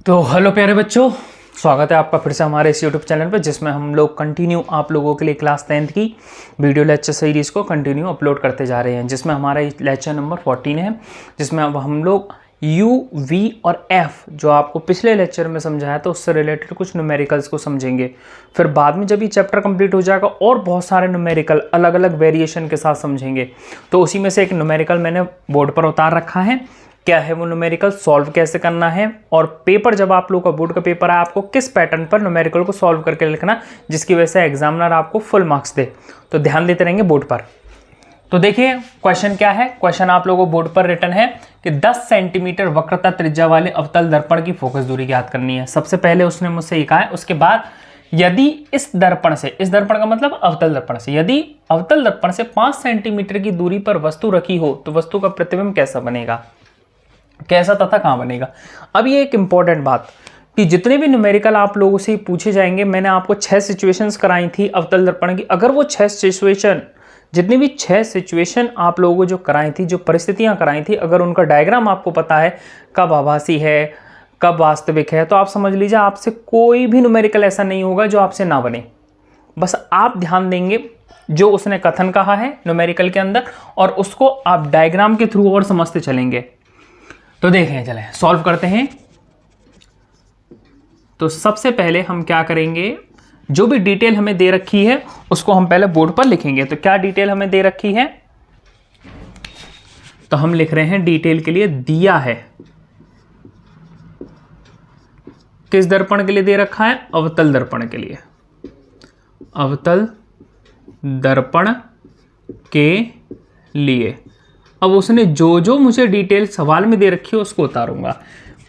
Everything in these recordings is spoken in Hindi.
तो हेलो प्यारे बच्चों, स्वागत है आपका फिर से हमारे इस यूट्यूब चैनल पर, जिसमें हम लोग कंटिन्यू आप लोगों के लिए क्लास 10th की वीडियो लेक्चर सीरीज़ को कंटिन्यू अपलोड करते जा रहे हैं, जिसमें हमारा लेक्चर नंबर 14 है, जिसमें अब हम लोग U, V और F जो आपको पिछले लेक्चर में समझाया था उससे रिलेटेड कुछ न्यूमेरिकल्स को समझेंगे। फिर बाद में जब ये चैप्टर कंप्लीट हो जाएगा और बहुत सारे न्यूमेरिकल अलग अलग वेरिएशन के साथ समझेंगे। तो उसी में से एक न्यूमेरिकल मैंने बोर्ड पर उतार रखा है। क्या है वो न्यूमेरिकल, सॉल्व कैसे करना है, और पेपर जब आप लोग का बोर्ड का पेपर है आपको किस पैटर्न पर न्यूमेरिकल को सॉल्व करके लिखना, जिसकी वजह से एग्जामिनर आपको फुल मार्क्स दे। तो ध्यान देते रहेंगे बोर्ड पर। तो देखिए क्वेश्चन क्या है। क्वेश्चन आप लोगों को बोर्ड पर रिटन है कि 10 सेंटीमीटर वक्रता त्रिज्या वाले अवतल दर्पण की फोकस दूरी ज्ञात करनी है। सबसे पहले उसने मुझसे ये कहा है। उसके बाद यदि इस दर्पण से, इस दर्पण का मतलब अवतल दर्पण से, यदि अवतल दर्पण से 5 सेंटीमीटर की दूरी पर वस्तु रखी हो तो वस्तु का प्रतिबिंब कैसा बनेगा, कैसा तथा कहां बनेगा। अब ये एक इंपॉर्टेंट बात कि जितने भी न्यूमेरिकल आप लोगों से पूछे जाएंगे, मैंने आपको 6 सिचुएशंस कराई थी अवतल दर्पण की। अगर वो 6 सिचुएशन, जितनी भी 6 सिचुएशन आप लोगों को जो कराई थी, जो परिस्थितियां कराई थी, अगर उनका डायग्राम आपको पता है, कब आभासी है कब वास्तविक है, तो आप समझ लीजिए आपसे कोई भी न्यूमेरिकल ऐसा नहीं होगा जो आपसे ना बने। बस आप ध्यान देंगे जो उसने कथन कहा है न्यूमेरिकल के अंदर, और उसको आप डायग्राम के थ्रू और समझते चलेंगे। तो देखें, चलें सॉल्व करते हैं। तो सबसे पहले हम क्या करेंगे, जो भी डिटेल हमें दे रखी है उसको हम पहले बोर्ड पर लिखेंगे। तो क्या डिटेल हमें दे रखी है, तो हम लिख रहे हैं डिटेल के लिए दिया है। किस दर्पण के लिए दे रखा है, अवतल दर्पण के लिए, अवतल दर्पण के लिए। अब उसने जो जो मुझे डिटेल सवाल में दे रखी है उसको उतारूंगा।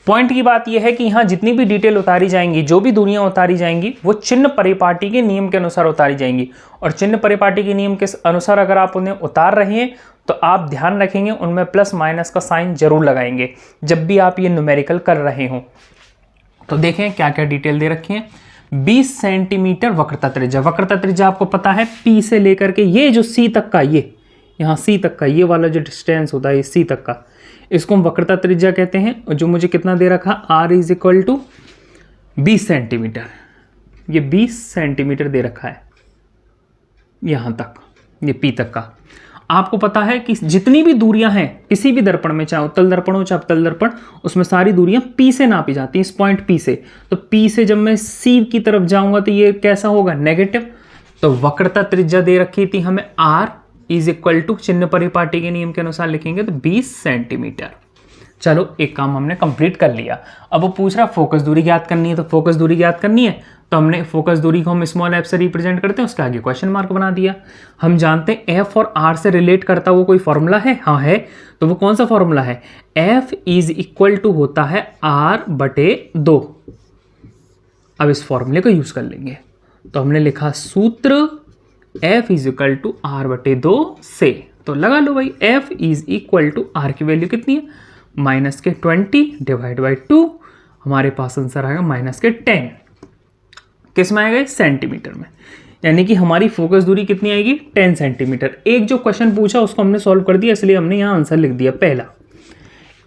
पॉइंट की बात यह है कि यहाँ जितनी भी डिटेल उतारी जाएंगी, जो भी दूरियां उतारी जाएंगी, वो चिन्ह परिपाटी के नियम के अनुसार उतारी जाएंगी। और चिन्ह परिपाटी के नियम के अनुसार अगर आप उन्हें उतार रहे हैं तो आप ध्यान रखेंगे उनमें प्लस माइनस का साइन जरूर लगाएंगे जब भी आप ये न्यूमेरिकल कर रहे हो। तो देखें क्या क्या डिटेल दे रखी है। 20 सेंटीमीटर वक्रता त्रिज्या। वक्रता त्रिज्या आपको पता है P से लेकर के ये जो C तक का, ये यहाँ C तक का, ये वाला जो डिस्टेंस होता है C तक का, इसको हम वक्रता त्रिज्या कहते हैं। जो मुझे कितना दे रखा, R is equal to 20 centimetre. ये 20 सेंटीमीटर दे रखा है यहाँ तक, ये P तक का। आपको पता है कि जितनी भी दूरियां हैं किसी भी दर्पण में, चाहे उत्तल दर्पण हो चाहे अवतल दर्पण, उसमें सारी दूरियां P से नापी जाती हैं, इस पॉइंट P से। तो P से जब मैं C की तरफ जाऊंगा तो ये कैसा होगा, नेगेटिव। तो वक्रता त्रिज्या दे रखी थी हमें R इज इक्वल टू, चिन्ह परिपाटी के नियम के अनुसार लिखेंगे तो 20 सेंटीमीटर। चलो एक काम हमने कंप्लीट कर लिया। अब वो पूछ रहा फोकस दूरी ज्ञात करनी है। तो फोकस दूरी ज्ञात करनी है तो हमने फोकस दूरी को हम स्मॉल f से रिप्रेजेंट करते हैं, उसके आगे क्वेश्चन मार्क बना दिया। हम जानते हैं f और r से रिलेट करता हुआ कोई फॉर्मूला है, हाँ है। तो वो कौन सा फॉर्मूला है, f इज इक्वल टू होता है r/2। अब इस फॉर्मूले को यूज कर लेंगे। तो हमने लिखा सूत्र f is equal to r/2 से। तो लगा लो भाई, f is equal to r की वैल्यू कितनी है, -20 डिवाइड बाई 2। हमारे पास आंसर आएगा -10। किस में आएगा, सेंटीमीटर में। यानी कि हमारी फोकस दूरी कितनी आएगी, 10 सेंटीमीटर। एक जो क्वेश्चन पूछा उसको हमने सॉल्व कर दिया, इसलिए हमने यहाँ आंसर लिख दिया पहला।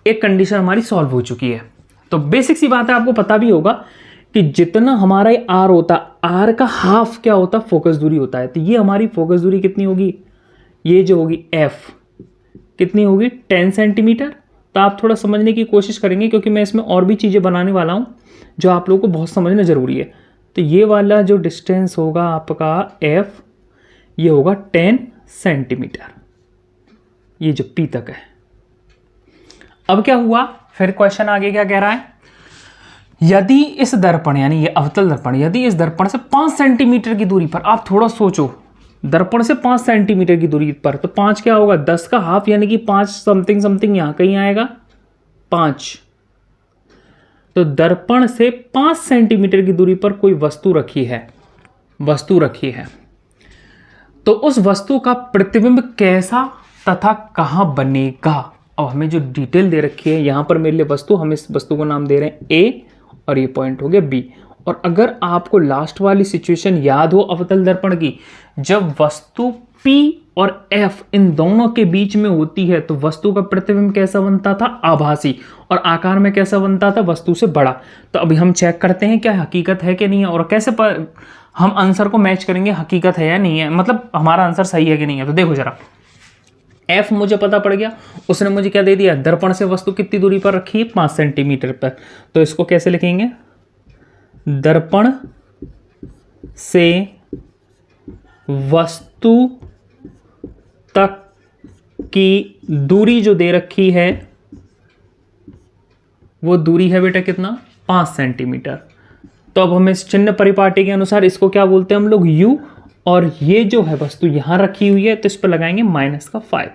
एक कंडीशन हमारी सॉल्व हो चुकी है। तो बेसिक सी बात है, आपको पता भी होगा कि जितना हमारा R होता, R का हाफ क्या होता, फोकस दूरी होता है। तो ये हमारी फोकस दूरी कितनी होगी, ये जो होगी F कितनी होगी, 10 सेंटीमीटर। तो आप थोड़ा समझने की कोशिश करेंगे क्योंकि मैं इसमें और भी चीज़ें बनाने वाला हूँ जो आप लोगों को बहुत समझना ज़रूरी है। तो ये वाला जो डिस्टेंस होगा आपका F, ये होगा 10 सेंटीमीटर, ये जो P तक है। अब क्या हुआ, फिर क्वेश्चन आगे क्या कह रहा है, यदि इस दर्पण, यानी ये अवतल दर्पण, यदि इस दर्पण से 5 सेंटीमीटर की दूरी पर, आप थोड़ा सोचो, दर्पण से 5 सेंटीमीटर की दूरी पर, तो 5 क्या होगा, 10 का हाफ, यानी कि 5 समथिंग समथिंग यहां कहीं आएगा 5। तो दर्पण से 5 सेंटीमीटर की दूरी पर कोई वस्तु रखी है, वस्तु रखी है, तो उस वस्तु का प्रतिबिंब कैसा तथा कहां बनेगा। अब हमें जो डिटेल दे रखी है, यहां पर मेरे लिए वस्तु, हम इस वस्तु को नाम दे रहे हैं A और ये पॉइंट हो गया B। और अगर आपको लास्ट वाली सिचुएशन याद हो अवतल दर्पण की, जब वस्तु P और F इन दोनों के बीच में होती है तो वस्तु का प्रतिबिंब कैसा बनता था? आभासी। और आकार में कैसा बनता था? वस्तु से बड़ा। तो अभी हम चेक करते हैं क्या हकीकत है कि नहीं है, और कैसे हम आंसर को मैच करेंगे, हकीकत है या नहीं है, मतलब हमारा आंसर सही है कि नहीं है। तो देखो जरा, F मुझे पता पड़ गया, उसने मुझे क्या दे दिया? दर्पण से वस्तु कितनी दूरी पर रखी है? 5 सेंटीमीटर पर। तो इसको कैसे लिखेंगे? दर्पण से वस्तु तक की दूरी जो दे रखी है वो दूरी है बेटा कितना? 5 सेंटीमीटर। तो अब हम इस चिन्ह परिपाटी के अनुसार इसको क्या बोलते हैं हम लोग? U। और ये जो है वस्तु यहां रखी हुई है तो इस पर लगाएंगे -5,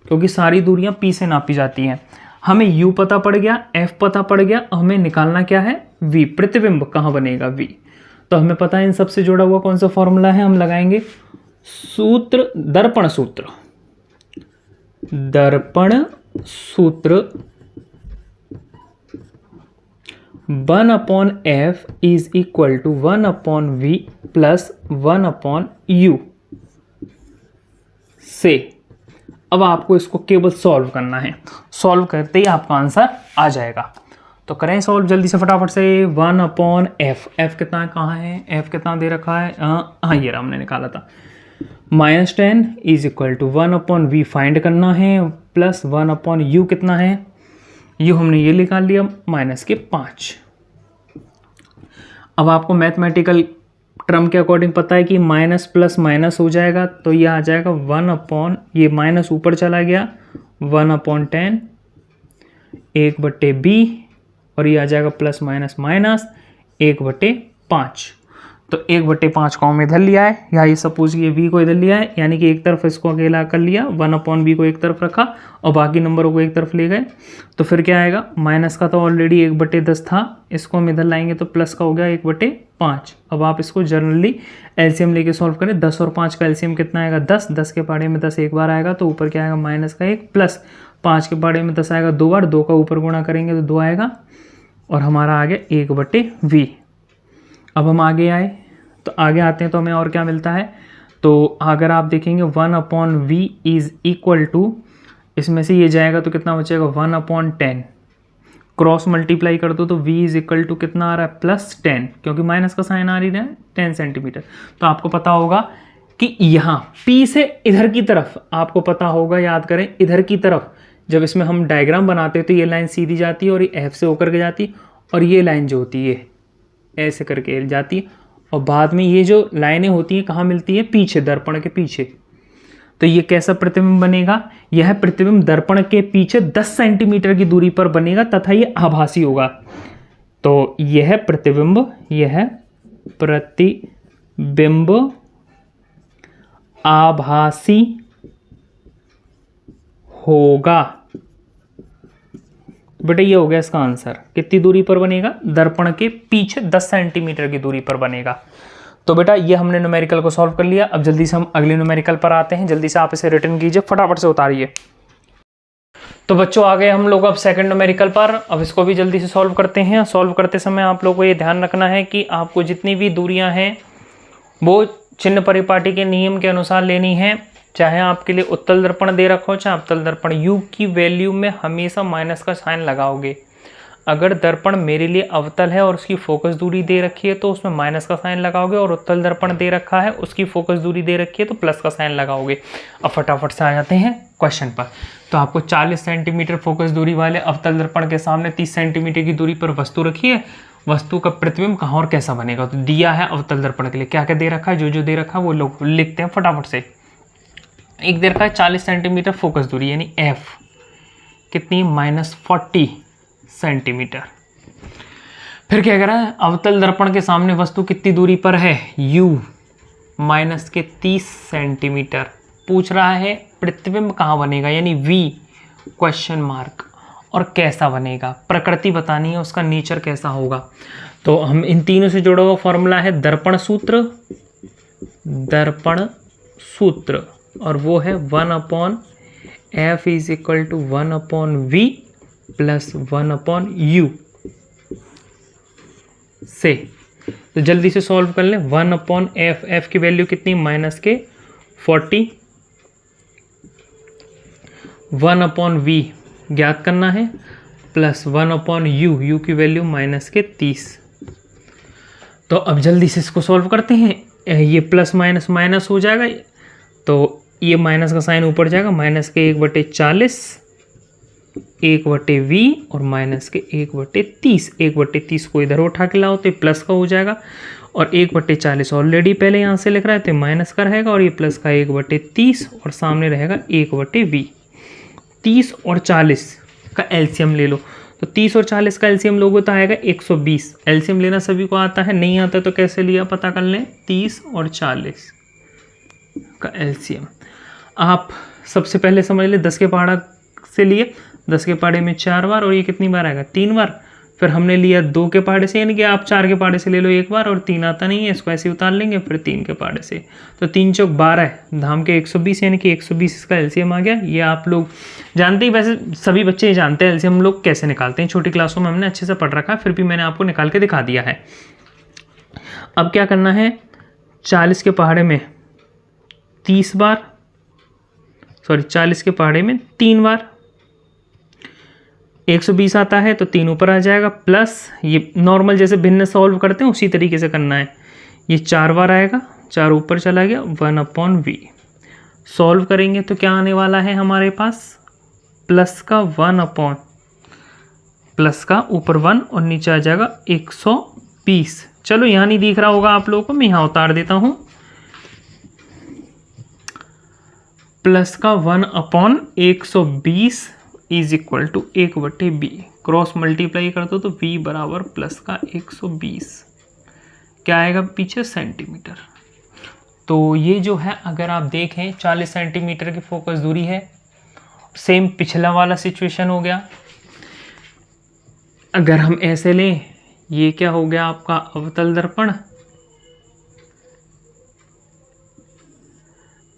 क्योंकि सारी दूरियां P से नापी जाती हैं। हमें U पता पड़ गया, F पता पड़ गया, हमें निकालना क्या है? V। प्रतिबिंब कहां बनेगा? V। तो हमें पता है इन सबसे जुड़ा हुआ कौन सा फॉर्मूला है, हम लगाएंगे सूत्र, दर्पण सूत्र। दर्पण सूत्र 1/F is equal to 1/V plus 1/U से। अब आपको इसको केवल सॉल्व करना है, सॉल्व करते ही आपका आंसर आ जाएगा। तो करें सॉल्व जल्दी से फटाफट से। 1/F, F कितना कहाँ है? F कितना दे रखा है? हाँ ये रहा, हमने निकाला था। -10 is equal to 1/V find करना है, प्लस 1/U कितना है? U हमने ये निकाल लिया, -5। अब आपको मैथमेटिकल टर्म के अकॉर्डिंग पता है कि माइनस प्लस माइनस हो जाएगा, तो ये आ जाएगा 1/, ये माइनस ऊपर चला गया, 1/10 1/B, और ये आ जाएगा प्लस माइनस माइनस 1/5। तो 1/5 को हम इधर लिया है, या ये सपोज ये V को इधर लिया है, यानी कि एक तरफ इसको अकेला कर लिया, 1/B को एक तरफ रखा और बाकी नंबरों को एक तरफ ले गए। तो फिर क्या आएगा? माइनस का तो ऑलरेडी 1/10 था, इसको हम इधर लाएंगे तो प्लस का हो गया 1/5। अब आप इसको जनरली एलसीएम लेके सॉल्व करें, 10 और 5 का एलसीएम कितना आएगा? 10। 10 के पाड़े में 10 एक बार आएगा तो ऊपर क्या आएगा? -1, प्लस 5 के पाड़े में 10 आएगा 2 बार, 2 का ऊपर गुणा करेंगे तो 2 आएगा, और हमारा आ गया 1/V। अब हम आगे आए, तो आगे आते हैं तो हमें और क्या मिलता है? तो अगर आप देखेंगे 1/V इज इक्वल टू, इसमें से ये जाएगा तो कितना बचेगा? 1/10। क्रॉस मल्टीप्लाई कर दो तो V इज इक्वल टू कितना आ रहा है? +10, क्योंकि माइनस का साइन आ रही है 10 सेंटीमीटर। तो आपको पता होगा कि यहाँ P से इधर की तरफ, आपको पता होगा, याद करें, इधर की तरफ जब इसमें हम डायग्राम बनाते हैं तो ये लाइन सीधी जाती है और ये F से होकर के जाती है, और ये लाइन जो होती है ऐसे करके जाती है, और बाद में ये जो लाइनें होती हैं कहाँ मिलती है? पीछे, दर्पण के पीछे। तो ये कैसा प्रतिबिंब बनेगा? यह प्रतिबिंब दर्पण के पीछे 10 सेंटीमीटर की दूरी पर बनेगा तथा ये आभासी होगा। तो यह प्रतिबिंब आभासी होगा। बेटा ये हो गया इसका आंसर। कितनी दूरी पर बनेगा? दर्पण के पीछे 10 सेंटीमीटर की दूरी पर बनेगा। तो बेटा ये हमने न्यूमेरिकल को सॉल्व कर लिया। अब जल्दी से हम अगले न्यूमेरिकल पर आते हैं। जल्दी से आप इसे रिटर्न कीजिए, फटाफट से उतारिए। तो बच्चों आ गए हम लोग अब सेकंड न्यूमेरिकल पर। अब इसको भी जल्दी से सॉल्व करते हैं। सॉल्व करते समय आप लोग को ये ध्यान रखना है कि आपको जितनी भी दूरियां हैं वो चिन्ह परिपाटी के नियम के अनुसार लेनी है। चाहे आपके लिए उत्तल दर्पण दे रखा हो चाहे अवतल दर्पण, U की वैल्यू में हमेशा माइनस का साइन लगाओगे। अगर दर्पण मेरे लिए अवतल है और उसकी फोकस दूरी दे रखी है तो उसमें माइनस का साइन लगाओगे, और उत्तल दर्पण दे रखा है उसकी फोकस दूरी दे रखी है तो प्लस का साइन लगाओगे। अब फटाफट से आ जाते हैं क्वेश्चन पर। तो आपको 40 सेंटीमीटर फोकस दूरी वाले अवतल दर्पण के सामने 30 सेंटीमीटर की दूरी पर वस्तु रखी है। वस्तु का प्रतिबिंब कहाँ और कैसा बनेगा? तो दिया है अवतल दर्पण के लिए क्या क्या दे रखा है, जो दे रखा है वो लोग लिखते हैं फटाफट से। एक दे रखा है 40 सेंटीमीटर फोकस दूरी, यानी F कितनी? -40 सेंटीमीटर। फिर क्या कह रहा है? अवतल दर्पण के सामने वस्तु कितनी दूरी पर है? U -30 centimetre. पूछ रहा है प्रतिबिंब कहाँ बनेगा, यानी V क्वेश्चन मार्क, और कैसा बनेगा, प्रकृति बतानी है, उसका नेचर कैसा होगा। तो हम इन तीनों से जुड़ा हुआ फॉर्मूला है दर्पण सूत्र, और वो है 1/F is equal to 1/V plus 1/U से। तो जल्दी से सॉल्व कर लें। 1/F, F की वैल्यू कितनी? -40 1/v ज्ञात करना है प्लस 1/u, u की वैल्यू -30। तो अब जल्दी से इसको सॉल्व करते हैं। ये प्लस माइनस माइनस हो जाएगा, तो ये माइनस का साइन ऊपर जाएगा, माइनस के 1/40, 1/v और माइनस के 1/30। 1/30 को इधर उठा के लाओ तो ये प्लस का हो जाएगा, और 1/40 ऑलरेडी पहले यहाँ से लिख रहा है तो माइनस का रहेगा, और ये प्लस का 1/30 और सामने रहेगा 1/v। 30 और 40 का एलसीएम ले लो, तो 30 और 40 का एलसीएम लोगे तो आएगा 120। एलसीएम लेना सभी को आता है, नहीं आता तो कैसे लिया पता कर लें। 30 और 40 का एलसीएम आप सबसे पहले समझ ले, 10 के पहाड़ा से लिए, 10 के पहाड़े में 4 बार, और ये कितनी बार आएगा 3 बार। फिर हमने लिया 2 के पहाड़े से, यानी कि आप 4 के पहाड़े से ले लो 1 बार, और 3 आता नहीं है, इसको ऐसे उतार लेंगे, फिर 3 के पहाड़े से, तो 3 चौक 12 है, धाम के 120, यानी कि 120 इसका एलसीएम आ गया। ये आप लोग जानते ही, वैसे सभी बच्चे ही जानते हैं एलसीएम लोग कैसे निकालते हैं, छोटी क्लासों में हमने अच्छे से पढ़ रखा है, फिर भी मैंने आपको निकाल के दिखा दिया है। अब क्या करना है, 40 के पहाड़े में 30 बार, सॉरी 40 के पहाड़े में 3 बार, 120 आता है तो 3 ऊपर आ जाएगा, प्लस ये नॉर्मल जैसे भिन्न सॉल्व करते हैं उसी तरीके से करना है। ये 4 बार आएगा, 4 ऊपर चला गया, 1/v। सॉल्व करेंगे तो क्या आने वाला है हमारे पास, प्लस का 1 प्लस का ऊपर 1 और नीचे आ जाएगा 120। चलो यहाँ नहीं दिख रहा होगा आप लोगों को, मैं यहाँ उतार देता हूँ। प्लस का 1/120 is equal to 1/b। Cross multiply कर दो तो v बराबर प्लस का 120, क्या आएगा पीछे सेंटीमीटर। तो ये जो है अगर आप देखें 40 सेंटीमीटर की फोकस दूरी है, सेम पिछला वाला सिचुएशन हो गया। अगर हम ऐसे लें, ये क्या हो गया आपका अवतल दर्पण,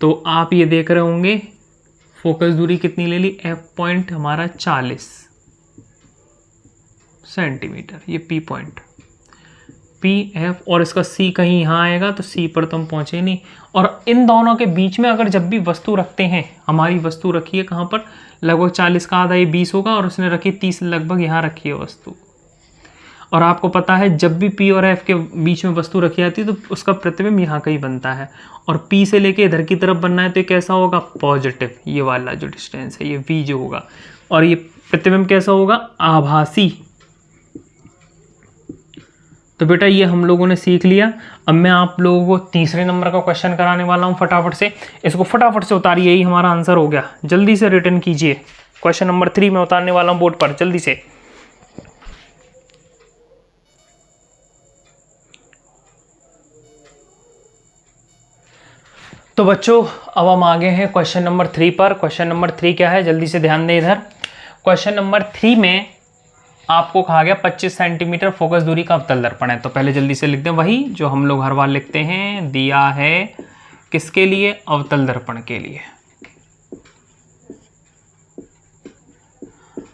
तो आप ये देख रहे होंगे फोकस दूरी कितनी ले ली, f पॉइंट हमारा 40 सेंटीमीटर, ये p पॉइंट, p f, और इसका c कहीं यहाँ आएगा तो c पर तो हम पहुँचे नहीं। और इन दोनों के बीच में अगर जब भी वस्तु रखते हैं, हमारी वस्तु रखी है कहाँ पर, लगभग 40 का आधा ये 20 होगा, और उसने रखी 30 लगभग यहाँ रखी है वस्तु। और आपको पता है जब भी P और F के बीच में वस्तु रखी जाती है तो उसका प्रतिबिंब यहाँ कहीं बनता है, और P से लेके इधर की तरफ बनना है तो ये कैसा होगा, पॉजिटिव, ये वाला जो डिस्टेंस है ये V जो होगा, और ये प्रतिबिंब कैसा होगा, आभासी। तो बेटा ये हम लोगों ने सीख लिया। अब मैं आप लोगों को तीसरे नंबर का क्वेश्चन कराने वाला हूँ, फटाफट से इसको फटाफट से उतारिए, यही हमारा आंसर हो गया। जल्दी से रिटर्न कीजिए, क्वेश्चन नंबर 3 में उतारने वाला हूँ बोर्ड पर, जल्दी से। तो बच्चों अब हम आगे हैं क्वेश्चन नंबर 3 पर। क्वेश्चन नंबर 3 क्या है, जल्दी से ध्यान दें इधर। क्वेश्चन नंबर 3 में आपको कहा गया 25 सेंटीमीटर फोकस दूरी का अवतल दर्पण है। तो पहले जल्दी से लिख दें वही जो हम लोग हर बार लिखते हैं, दिया है किसके लिए, अवतल दर्पण के लिए,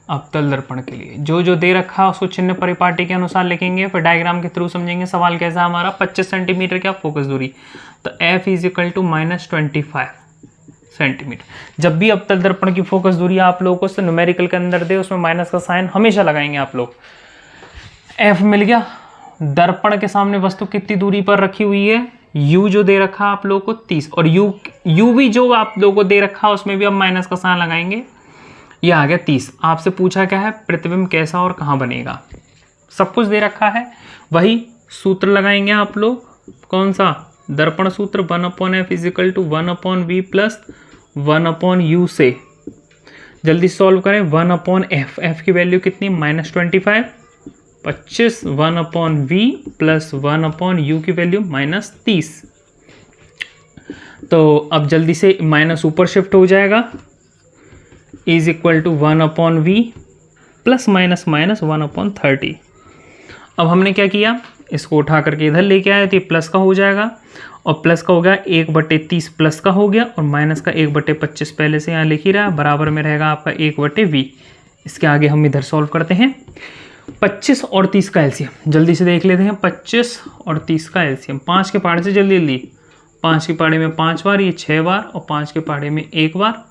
अवतल दर्पण के लिए जो जो दे रखा है उसको चिन्ह परिपाटी के अनुसार लिखेंगे, फिर डायग्राम के थ्रू समझेंगे सवाल कैसा हमारा। 25 सेंटीमीटर क्या फोकस दूरी, तो f is equal to -25 centimetre. जब भी अवतल दर्पण की फोकस दूरी आप लोगों को न्यूमेरिकल के अंदर दे, उसमें माइनस का साइन हमेशा लगाएंगे आप लोग। f मिल गया, दर्पण के सामने वस्तु कितनी दूरी पर रखी हुई है, u जो दे रखा आप लोगों को 30, और u भी जो आप लोगों को दे रखा उसमें भी अब माइनस का साइन लगाएंगे, ये आ गया 30। आपसे पूछा क्या है, प्रतिबिंब कैसा और कहाँ बनेगा, सब कुछ दे रखा है। वही सूत्र लगाएंगे आप लोग, कौन सा, दर्पण सूत्र 1/f is equal to 1/v plus 1/u से। जल्दी सॉल्व करें, 1/f, f की वैल्यू कितनी, -25, 25, 1/v प्लस 1/u की वैल्यू -30। तो अब जल्दी से माइनस ऊपर शिफ्ट हो जाएगा, is equal to 1/v plus minus minus 1/30। अब हमने क्या किया, इसको उठा करके इधर लेके आए तो ये प्लस का हो जाएगा, और प्लस का हो गया 1/30 प्लस का हो गया, और माइनस का 1/25 पहले से यहाँ लिख ही रहा है, बराबर में रहेगा आपका 1/v। इसके आगे हम इधर सॉल्व करते हैं। 25 और 30 का एलसीएम जल्दी से देख लेते हैं। 25 और 30 का एलसीएम, 5 के पहाड़े से जल्दी जल्दी, 5 के पहाड़े में 5 बार, ये 6 बार, और 5 के पहाड़े में 1 बार,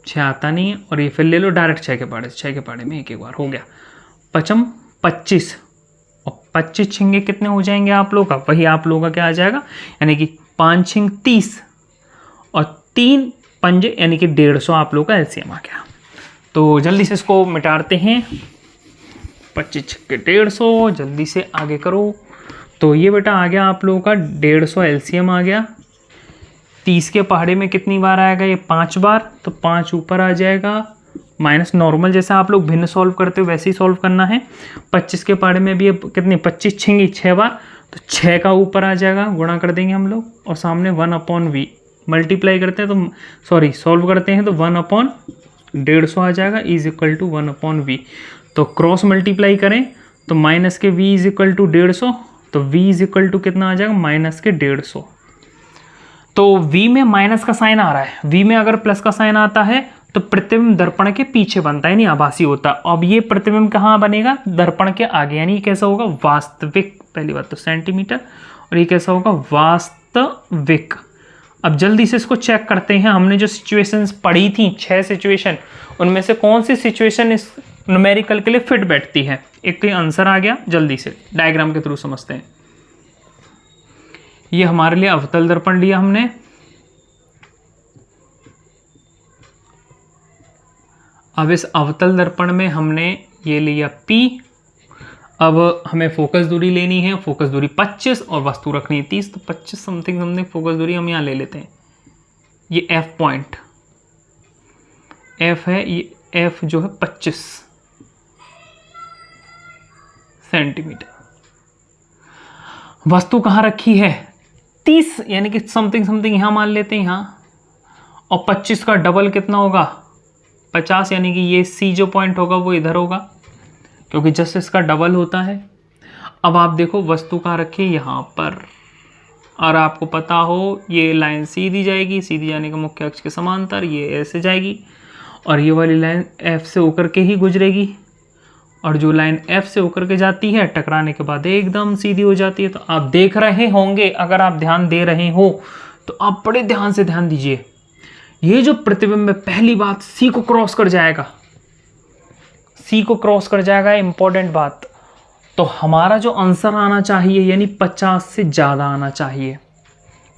6 आता नहीं है, और ये फिर ले लो डायरेक्ट 6 के पहाड़े, 6 के पहाड़े में एक एक बार हो गया, 5 25, और 25 छिंगे कितने हो जाएंगे आप लोगों का, वही आप लोगों का क्या आ जाएगा, यानी कि 5 छिंग 30 और 3 पंजे यानी कि 150 आप लोगों का एलसीएम आ गया। तो जल्दी से इसको मिटाते हैं, 25 छिक्के 150, जल्दी से आगे करो। तो ये बेटा आ गया आप लोगों का 150 एलसीएम आ गया। 30 के पहाड़े में कितनी बार आएगा, ये 5 बार, तो 5 ऊपर आ जाएगा, माइनस नॉर्मल जैसा आप लोग भिन्न सॉल्व करते हो वैसे ही सॉल्व करना है। 25 के पहाड़े में भी अब कितनी, 25 छिंगी 6 बार, तो 6 का ऊपर आ जाएगा, गुणा कर देंगे हम लोग, और सामने 1/v मल्टीप्लाई करते हैं तो सॉरी सॉल्व करते हैं तो 1/150 आ जाएगा, इज इक्वल टू 1/v। तो क्रॉस मल्टीप्लाई करें तो माइनस के v इज इक्वल टू 150, तो v इज इक्वल टू कितना आ जाएगा, माइनस के 150। तो v में माइनस का साइन आ रहा है, v में अगर प्लस का साइन आता है तो प्रतिबिंब दर्पण के पीछे बनता है, नहीं आभासी होता। अब ये प्रतिबिंब कहाँ बनेगा, दर्पण के आगे, यानी कैसा होगा, वास्तविक, पहली बात तो सेंटीमीटर, और ये कैसा होगा, वास्तविक। अब जल्दी से इसको चेक करते हैं, हमने जो सिचुएशंस पढ़ी थी 6 सिचुएशन, उनमें से कौन सी सिचुएशन इस न्यूमेरिकल के लिए फिट बैठती है। एक तो आंसर आ गया, जल्दी से डायग्राम के थ्रू समझते हैं। ये हमारे लिए अवतल दर्पण लिया हमने, अब इस अवतल दर्पण में हमने ये लिया P। अब हमें फोकस दूरी लेनी है, फोकस दूरी 25 और वस्तु रखनी है 30, तो 25 समथिंग समथिंग फोकस दूरी हम यहाँ ले लेते हैं। ये F पॉइंट F है, ये F जो है 25 सेंटीमीटर। वस्तु कहाँ रखी है, 30, यानी कि समथिंग समथिंग यहाँ मान लेते हैं यहाँ, और 25 का डबल कितना होगा, 50, यानी कि ये C जो पॉइंट होगा वो इधर होगा, क्योंकि जस्ट इसका डबल होता है। अब आप देखो वस्तु कहाँ रखी, यहाँ पर, और आपको पता हो ये लाइन सीधी जाएगी, सीधी जाने का मुख्य अक्ष के समांतर, ये ऐसे जाएगी, और ये वाली लाइन F से होकर के ही गुजरेगी, और जो लाइन F से होकर के जाती है टकराने के बाद एकदम सीधी हो जाती है। तो आप देख रहे होंगे, अगर आप ध्यान दे रहे हो तो आप बड़े ध्यान से ध्यान दीजिए, ये जो प्रतिबिंब है पहली बात C को क्रॉस कर जाएगा, C को क्रॉस कर जाएगा, इंपॉर्टेंट बात। तो हमारा जो आंसर आना चाहिए यानी 50 से ज़्यादा आना चाहिए।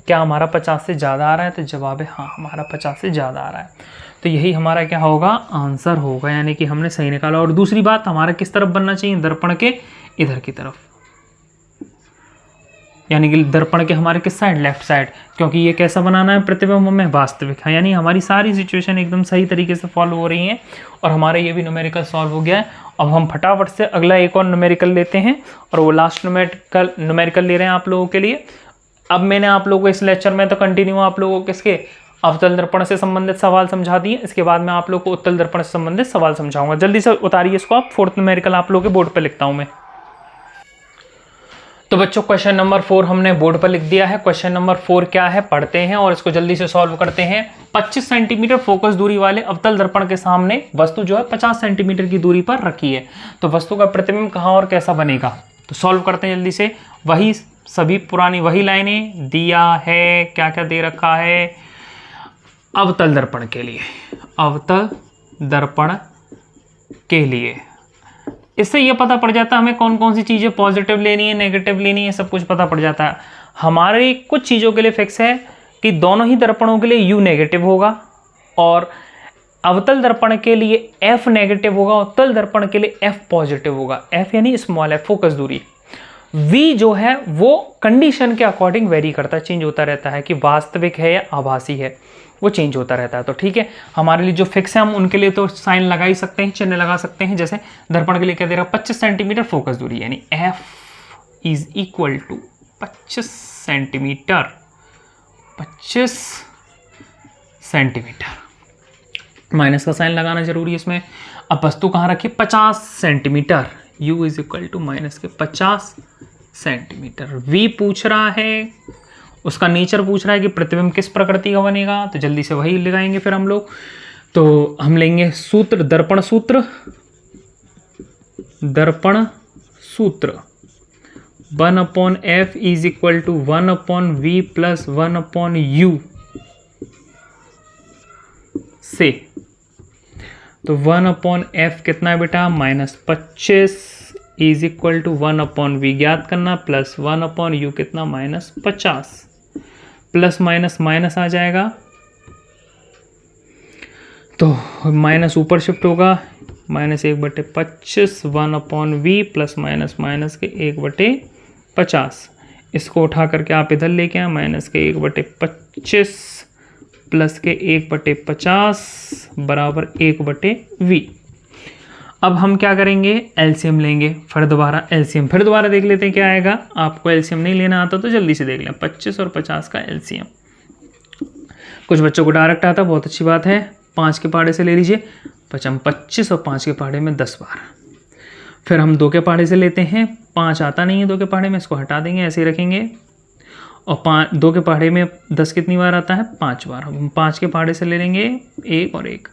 क्या हमारा 50 से ज़्यादा आ रहा है, तो जवाब है हाँ, हमारा 50 से ज़्यादा आ रहा है। तो यही हमारा क्या होगा, आंसर होगा, यानी कि हमने सही निकाला। और दूसरी बात, हमारा किस तरफ बनना चाहिए, दर्पण के इधर की तरफ, यानी कि दर्पण के हमारे किस साइड, लेफ्ट साइड, क्योंकि ये कैसा बनाना है प्रतिबिंब हमें, वास्तविक है। यानी हमारी सारी सिचुएशन एकदम सही तरीके से फॉलो हो रही हैं, और हमारा ये भी न्यूमेरिकल सॉल्व हो गया है। अब हम फटाफट से अगला एक और न्यूमेरिकल लेते हैं, और वो लास्ट न्यूमेरिकल ले रहे हैं आप लोगों के लिए। अब मैंने आप लोगों को इस लेक्चर में तो कंटिन्यू आप लोगों को किसके, अवतल दर्पण से संबंधित सवाल समझा दिए। इसके बाद मैं आप लोग को उत्तल दर्पण से संबंधित सवाल समझाऊंगा। जल्दी से उतारिए इसको आप, 4th न्यूमेरिकल आप लोगों के बोर्ड पर लिखता हूं मैं। तो बच्चों क्वेश्चन नंबर 4 हमने बोर्ड पर लिख दिया है। क्वेश्चन नंबर 4 क्या है, पढ़ते हैं और इसको जल्दी से सॉल्व करते हैं। 25 सेंटीमीटर फोकस दूरी वाले अवतल दर्पण के सामने वस्तु जो है 50 सेंटीमीटर की दूरी पर रखी है। तो वस्तु का प्रतिबिंब कहाँ और कैसा बनेगा, तो सॉल्व करते हैं जल्दी से। वही सभी पुरानी वही लाइनें दिया है, क्या क्या दे रखा है, अवतल दर्पण के लिए, अवतल दर्पण के लिए। इससे ये पता पड़ जाता है हमें कौन कौन सी चीज़ें पॉजिटिव लेनी है, नेगेटिव लेनी है, सब कुछ पता पड़ जाता है। हमारे कुछ चीज़ों के लिए फिक्स है कि दोनों ही दर्पणों के लिए U नेगेटिव होगा, और अवतल दर्पण के लिए F नेगेटिव होगा, उत्तल दर्पण के लिए F पॉजिटिव होगा। F यानी स्मॉल f, फोकस दूरी। V जो है वो कंडीशन के अकॉर्डिंग वेरी करता है, चेंज होता रहता है कि वास्तविक है या आभासी है, वो चेंज होता रहता है। तो ठीक है, हमारे लिए जो फिक्स है हम उनके लिए तो साइन लगा ही सकते हैं, चिन्ह लगा सकते हैं। जैसे दर्पण के लिए क्या दे रहा है, 25 सेंटीमीटर फोकस दूरी, यानी F is equal to 25 centimetre, 25 centimetre, minus का साइन लगाना जरूरी है इसमें। अब वस्तु कहाँ रखी, 50 centimetre, U is equal to minus के 50 सेंटीमीटर। V पूछ रहा है, उसका नेचर पूछ रहा है कि प्रतिबिंब किस प्रकृति का बनेगा, तो जल्दी से वही लगाएंगे फिर हम लोग। तो हम लेंगे सूत्र, दर्पण सूत्र, दर्पण सूत्र 1/f is equal to 1/v plus 1/u से तो 1/f कितना है बेटा, -25 इज इक्वल टू 1/v ज्ञात करना प्लस 1/u कितना, -50, प्लस माइनस माइनस आ जाएगा तो माइनस ऊपर शिफ्ट होगा, -1/25 1/v प्लस माइनस माइनस के 1/50, इसको उठा करके आप इधर लेके आए, -1/25 प्लस के 1/50 बराबर 1/v। अब हम क्या करेंगे, एलसीएम लेंगे, फिर दोबारा एलसीएम, फिर दोबारा देख लेते हैं क्या आएगा। आपको एलसीएम नहीं लेना आता तो जल्दी से देख लें, 25 और 50 का एलसीएम। कुछ बच्चों को डायरेक्ट आता, बहुत अच्छी बात है, 5 के पहाड़े से ले लीजिए, 25 और 5 के पहाड़े में 10 बार। फिर हम 2 के पहाड़े से लेते हैं, 5 आता नहीं है 2 के पहाड़े में, इसको हटा देंगे, ऐसे ही रखेंगे। और 2 के पहाड़े में 10 कितनी बार आता है, 5 बार। हम 5 के पहाड़े से ले लेंगे 1 और 1,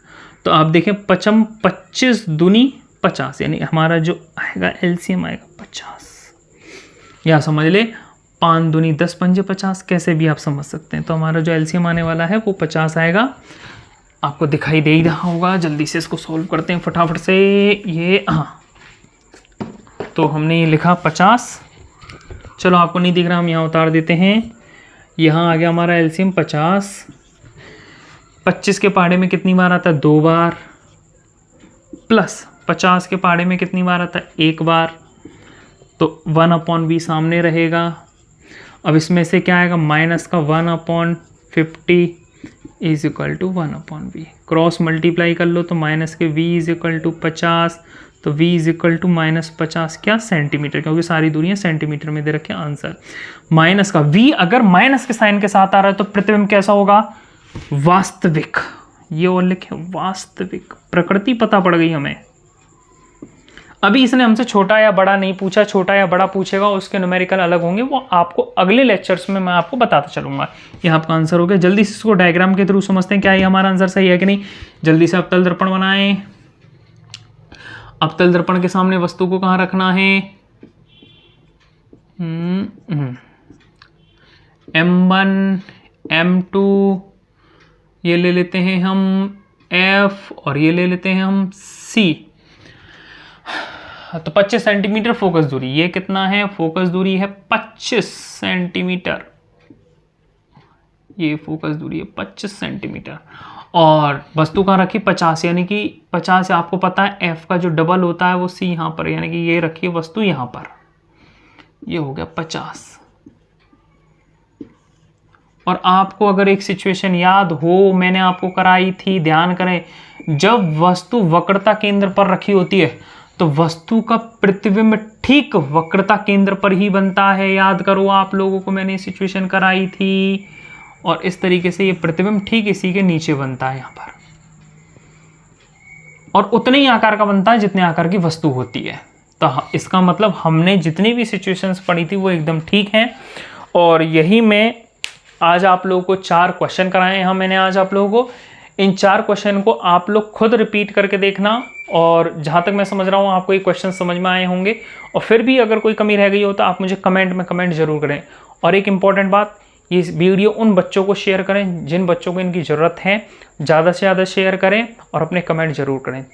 तो आप देखें 25 दूनी 50, यानी हमारा जो आएगा एलसीएम आएगा 50। या समझ ले 5 दूनी 10 पंजे 50, कैसे भी आप समझ सकते हैं। तो हमारा जो एलसीएम आने वाला है वो 50 आएगा, आपको दिखाई दे ही रहा होगा। जल्दी से इसको सॉल्व करते हैं फटाफट से। ये हाँ, तो हमने ये लिखा 50, चलो आपको नहीं दिख रहा, हम यहाँ उतार देते हैं। यहाँ आ गया हमारा एलसीएम 50। 25 के पहाड़े में कितनी बार आता है, 2 बार, प्लस 50 के पहाड़े में कितनी बार आता है, 1 बार, तो 1/v सामने रहेगा। अब इसमें से क्या आएगा, माइनस का 1/50 is equal to 1/v, cross multiply कर लो तो माइनस के v इज इक्वल टू 50, तो v इज इक्वल टू -50 क्या, सेंटीमीटर, क्योंकि सारी दूरियां सेंटीमीटर में दे रखे आंसर। माइनस का v अगर माइनस के साइन के साथ आ रहा है तो प्रतिबिंब कैसा होगा, वास्तविक। ये और लिखे वास्तविक, प्रकृति पता पड़ गई हमें। अभी इसने हमसे छोटा या बड़ा नहीं पूछा, छोटा या बड़ा पूछेगा उसके न्यूमेरिकल अलग होंगे, वो आपको अगले लेक्चर्स में मैं आपको बताता चलूंगा। ये आपका आंसर हो गया। जल्दी से इसको डायग्राम के थ्रू समझते हैं क्या ये हमारा आंसर सही है कि नहीं। जल्दी से अवतल दर्पण बनाएं। अवतल दर्पण के सामने वस्तु को कहाँ रखना है, M1 M2 ये ले लेते हैं हम F और ये ले लेते हैं हम C। तो 25 सेंटीमीटर फोकस दूरी, ये कितना है, फोकस दूरी है 25 सेंटीमीटर, ये फोकस दूरी है 25 सेंटीमीटर। और वस्तु कहाँ रखी, 50, यानी कि 50 आपको पता है F का जो डबल होता है वो C यहाँ पर, यानी कि ये रखी वस्तु यहाँ पर, ये हो गया 50। और आपको अगर एक सिचुएशन याद हो, मैंने आपको कराई थी, ध्यान करें, जब वस्तु वक्रता केंद्र पर रखी होती है तो वस्तु का प्रतिबिंब ठीक वक्रता केंद्र पर ही बनता है। याद करो, आप लोगों को मैंने सिचुएशन कराई थी, और इस तरीके से ये प्रतिबिंब ठीक इसी के नीचे बनता है यहाँ पर, और उतने ही आकार का बनता है जितने आकार की वस्तु होती है। तो इसका मतलब हमने जितनी भी सिचुएशंस पढ़ी थी वो एकदम ठीक हैं। और यही मैं आज आप लोगों को 4 क्वेश्चन कराए हैं मैंने आज आप लोगों को। इन 4 क्वेश्चन को आप लोग खुद रिपीट करके देखना, और जहाँ तक मैं समझ रहा हूँ आपको ये क्वेश्चन समझ में आए होंगे। और फिर भी अगर कोई कमी रह गई हो तो आप मुझे कमेंट में कमेंट जरूर करें। और एक इम्पॉर्टेंट बात, ये वीडियो उन बच्चों को शेयर करें जिन बच्चों को इनकी ज़रूरत है, ज़्यादा से ज़्यादा शेयर करें और अपने कमेंट जरूर करें।